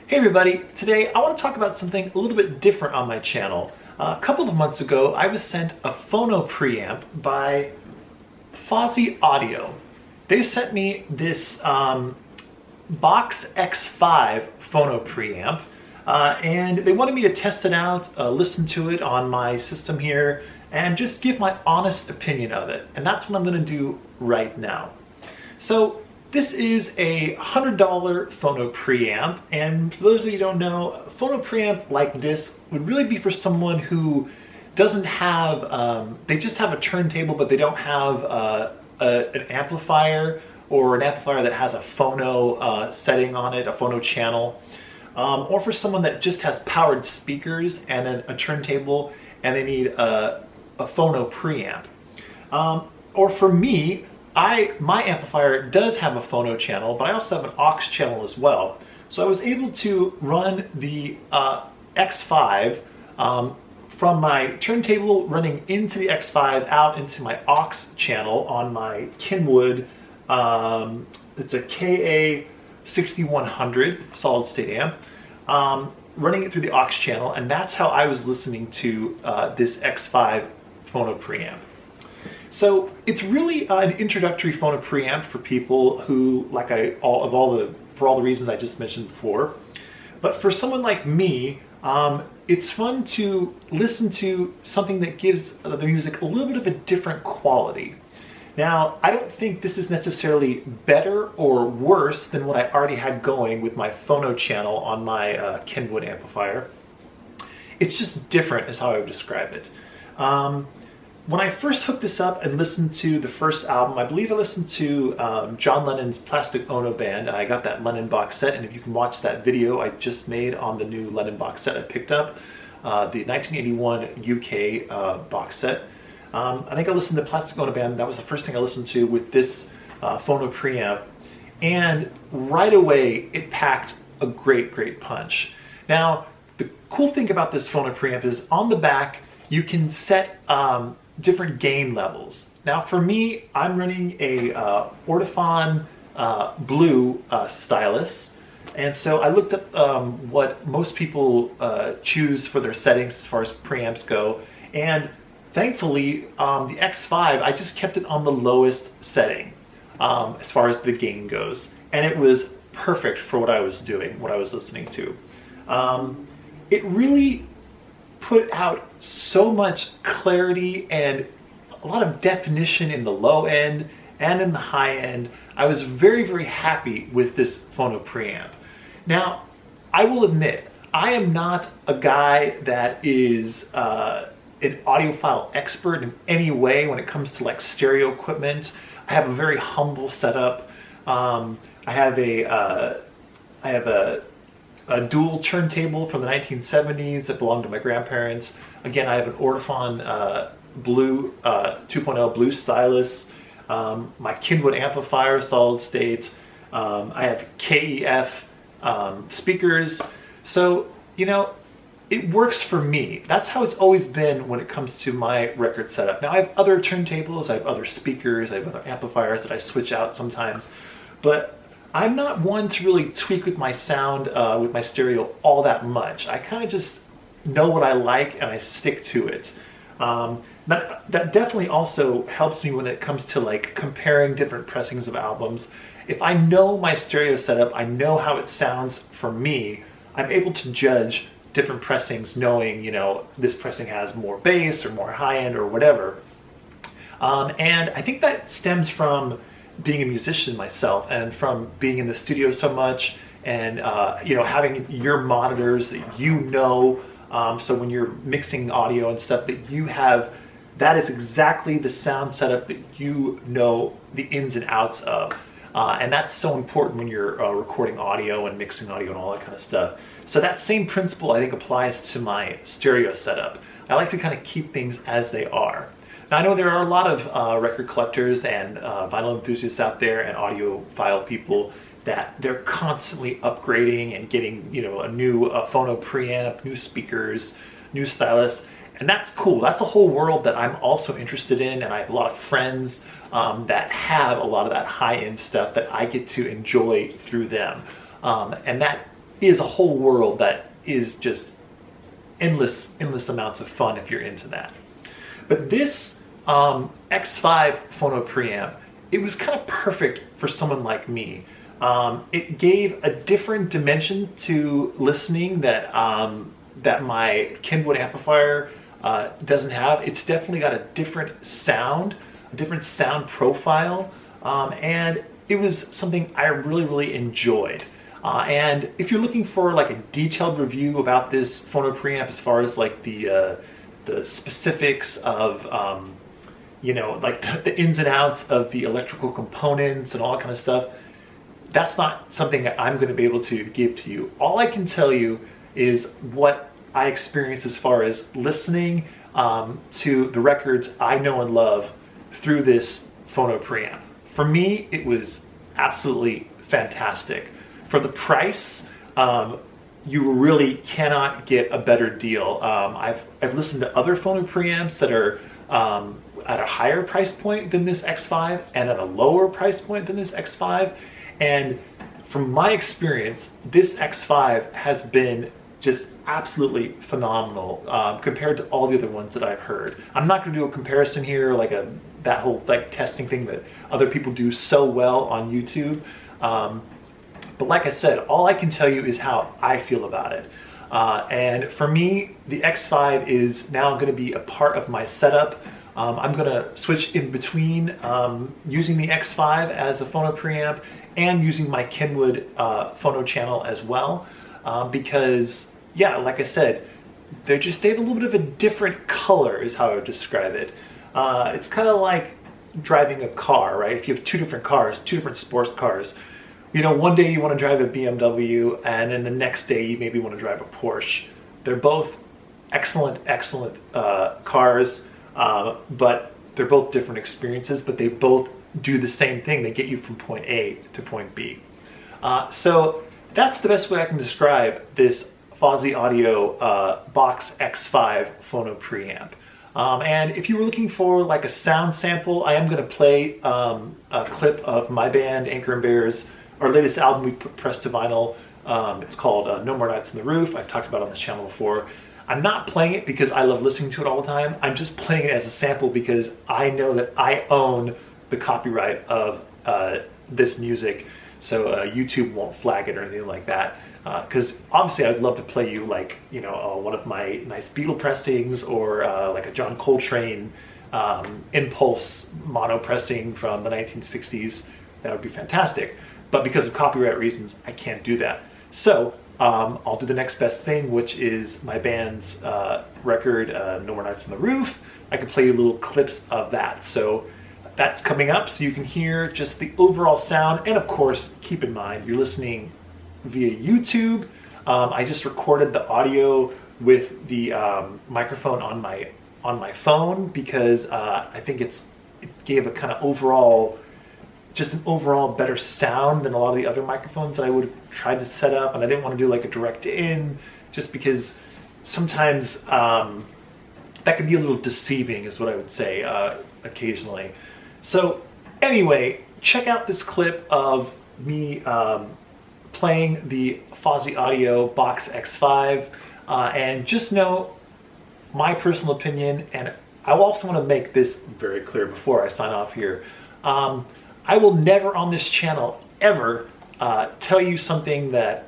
Hey everybody, today I want to talk about something a little bit different on my channel. A couple of months ago I was sent a Phono Preamp by Fosi Audio. They sent me this Box X5 Phono Preamp and they wanted me to test it out, listen to it on my system here, and just give my honest opinion of it. And that's what I'm going to do right now. So this is a $100 Phono Preamp, and for those of you who don't know, a Phono Preamp like this would really be for someone who doesn't have, they just have a turntable but they don't have an amplifier, or an amplifier that has a phono setting on it, a phono channel, or for someone that just has powered speakers and a turntable and they need a Phono Preamp. Or for me, my amplifier does have a phono channel, but I also have an aux channel as well. So I was able to run the X5 from my turntable running into the X5 out into my aux channel on my Kenwood, it's a KA6100 solid state amp, running it through the aux channel, and that's how I was listening to this X5 Phono Preamp. So it's really an introductory Phono Preamp for people who, for all the reasons I just mentioned before. But for someone like me, it's fun to listen to something that gives the music a little bit of a different quality. Now, I don't think this is necessarily better or worse than what I already had going with my phono channel on my Kenwood amplifier. It's just different is how I would describe it. When I first hooked this up and listened to the first album, I believe I listened to John Lennon's Plastic Ono Band. I got that Lennon box set, and if you can watch that video I just made on the new Lennon box set I picked up, the 1981 UK box set. I think I listened to Plastic Ono Band. That was the first thing I listened to with this Phono Preamp, and right away it packed a great punch. Now, the cool thing about this Phono Preamp is on the back you can set different gain levels. Now for me, I'm running a Ortofon Blue stylus, and so I looked up what most people choose for their settings as far as preamps go, and thankfully the X5, I just kept it on the lowest setting as far as the gain goes, and it was perfect for what I was doing, what I was listening to. It really put out so much clarity and a lot of definition in the low end and in the high end. I was very happy with this Phono Preamp. Now, I will admit, I am not a guy that is an audiophile expert in any way when it comes to like stereo equipment. I have a very humble setup. I have a dual turntable from the 1970s that belonged to my grandparents. Again, I have an Ortofon Blue 2.0 Blue stylus. My Kenwood amplifier, solid state. I have KEF speakers. So, you know, it works for me. That's how it's always been when it comes to my record setup. Now, I have other turntables, I have other speakers, I have other amplifiers that I switch out sometimes, but I'm not one to really tweak with my sound, with my stereo all that much. I kind of just know what I like and I stick to it. That definitely also helps me when it comes to like comparing different pressings of albums. If I know my stereo setup, I know how it sounds for me, I'm able to judge different pressings knowing, you know, this pressing has more bass or more high end or whatever. And I think that stems from being a musician myself and from being in the studio so much, and you know, having your monitors that you know, so when you're mixing audio and stuff that you have, that is exactly the sound setup that you know the ins and outs of, and that's so important when you're recording audio and mixing audio and all that kind of stuff. So that same principle I think applies to my stereo setup. I like to kind of keep things as they are. Now, I know there are a lot of record collectors and vinyl enthusiasts out there and audiophile people that they're constantly upgrading and getting, you know, a new Phono Preamp, new speakers, new stylus, and that's cool. That's a whole world that I'm also interested in, and I have a lot of friends that have a lot of that high-end stuff that I get to enjoy through them. And that is a whole world that is just endless amounts of fun if you're into that. But this X5 Phono Preamp, it was kind of perfect for someone like me. It gave a different dimension to listening that that my Kenwood amplifier doesn't have. It's definitely got a different sound profile, and it was something I really enjoyed. And if you're looking for like a detailed review about this Phono Preamp, as far as like the specifics of you know, like the ins and outs of the electrical components and all that kind of stuff, that's not something that I'm going to be able to give to you. All I can tell you is what I experienced as far as listening to the records I know and love through this Phono Preamp. For me, it was absolutely fantastic. For the price, you really cannot get a better deal. I've listened to other Phono Preamps that are at a higher price point than this X5 and at a lower price point than this X5. And from my experience, this X5 has been just absolutely phenomenal compared to all the other ones that I've heard. I'm not going to do a comparison here, like that whole like testing thing that other people do so well on YouTube. But like I said, all I can tell you is how I feel about it. And for me, the X5 is now going to be a part of my setup. I'm going to switch in between using the X5 as a Phono Preamp and using my Kenwood phono channel as well. Because, yeah, like I said, they have a little bit of a different color is how I would describe it. It's kind of like driving a car, right? If you have two different cars, two different sports cars, you know, one day you want to drive a BMW and then the next day you maybe want to drive a Porsche. They're both excellent cars, but they're both different experiences, but they both do the same thing. They get you from point A to point B. So that's the best way I can describe this Fosi Audio Box X5 Phono Preamp. And if you were looking for like a sound sample, I am going to play a clip of my band, Anchor and Bear's, our latest album we pressed to vinyl. It's called No More Nights on the Roof. I've talked about it on this channel before. I'm not playing it because I love listening to it all the time. I'm just playing it as a sample because I know that I own the copyright of this music, so YouTube won't flag it or anything like that. Because obviously I'd love to play you like, you know, one of my nice Beatle pressings or like a John Coltrane Impulse mono pressing from the 1960s. That would be fantastic. But because of copyright reasons, I can't do that. So I'll do the next best thing, which is my band's record, No More Nights on the Roof. I can play you little clips of that. So that's coming up so you can hear just the overall sound. And of course, keep in mind, you're listening via YouTube. I just recorded the audio with the microphone on my phone because I think it gave a kind of overall better sound than a lot of the other microphones that I would have tried to set up, and I didn't want to do like a direct in just because sometimes that can be a little deceiving is what I would say occasionally. So anyway, check out this clip of me playing the Fosi Audio Box X5 and just know my personal opinion, and I also want to make this very clear before I sign off here. I will never on this channel ever tell you something that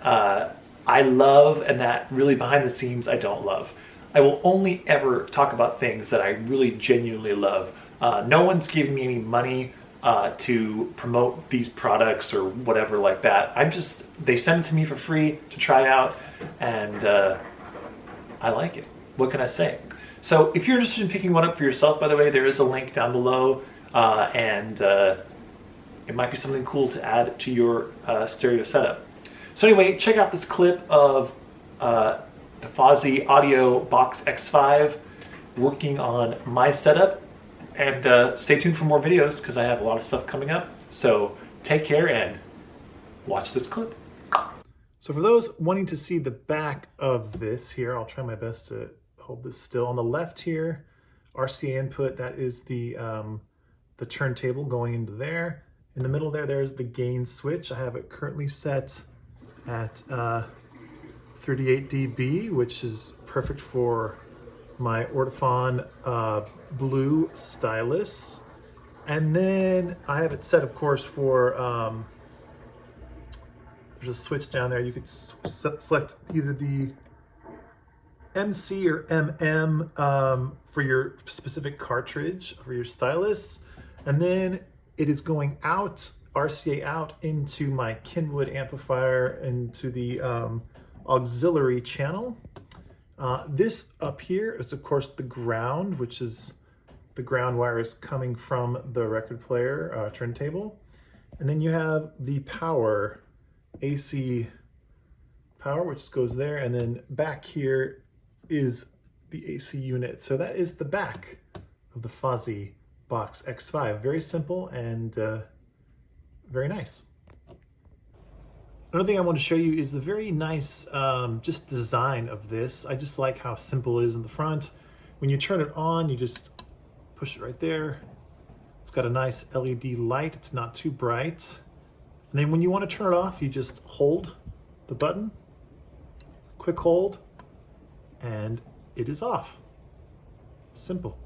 I love and that really behind the scenes I don't love. I will only ever talk about things that I really genuinely love. No one's giving me any money to promote these products or whatever like that. They send it to me for free to try out, and I like it. What can I say? So if you're interested in picking one up for yourself, by the way, there is a link down below, and it might be something cool to add to your stereo setup. So anyway, check out this clip of the Fosi Audio Box X5 working on my setup, and stay tuned for more videos because I have a lot of stuff coming up. So take care and watch this clip. So for those wanting to see the back of this here, I'll try my best to hold this still. On the left here, RCA input, that is the turntable going into there. In the middle there's the gain switch. I have it currently set at 38 dB, which is perfect for my Ortofon blue stylus. And then I have it set, of course, for, there's a switch down there. You could select either the MC or MM for your specific cartridge for your stylus. And then it is going out, RCA out into my Kenwood amplifier, into the auxiliary channel. This up here is, of course, the ground, which is the ground wire is coming from the record player turntable. And then you have the power, AC power, which goes there. And then back here is the AC unit. So that is the back of the Fosi Box X5. Very simple and very nice. Another thing I want to show you is the very nice just design of this. I just like how simple it is in the front. When you turn it on, you just push it right there. It's got a nice LED light. It's not too bright. And then when you want to turn it off, you just hold the button, quick hold, and it is off. Simple.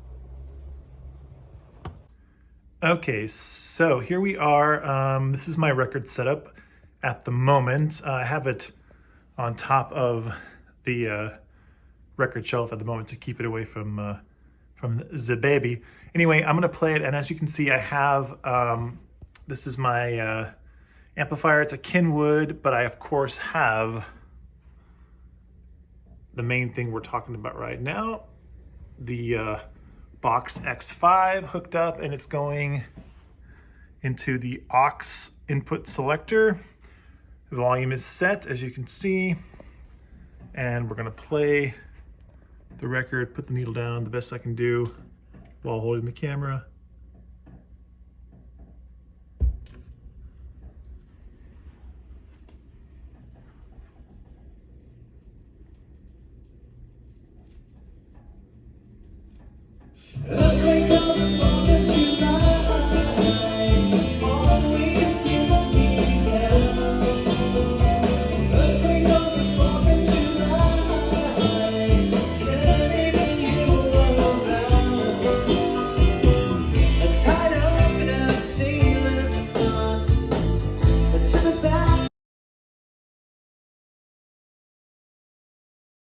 Okay, so here we are. This is my record setup at the moment. I have it on top of the record shelf at the moment to keep it away from the baby. Anyway, I'm gonna play it, and as you can see, I have, this is my amplifier. It's a Kenwood, but I of course have the main thing we're talking about right now, the Box X5 hooked up, and it's going into the aux input selector. The volume is set, as you can see, and we're gonna play the record, put the needle down the best I can do while holding the camera. A great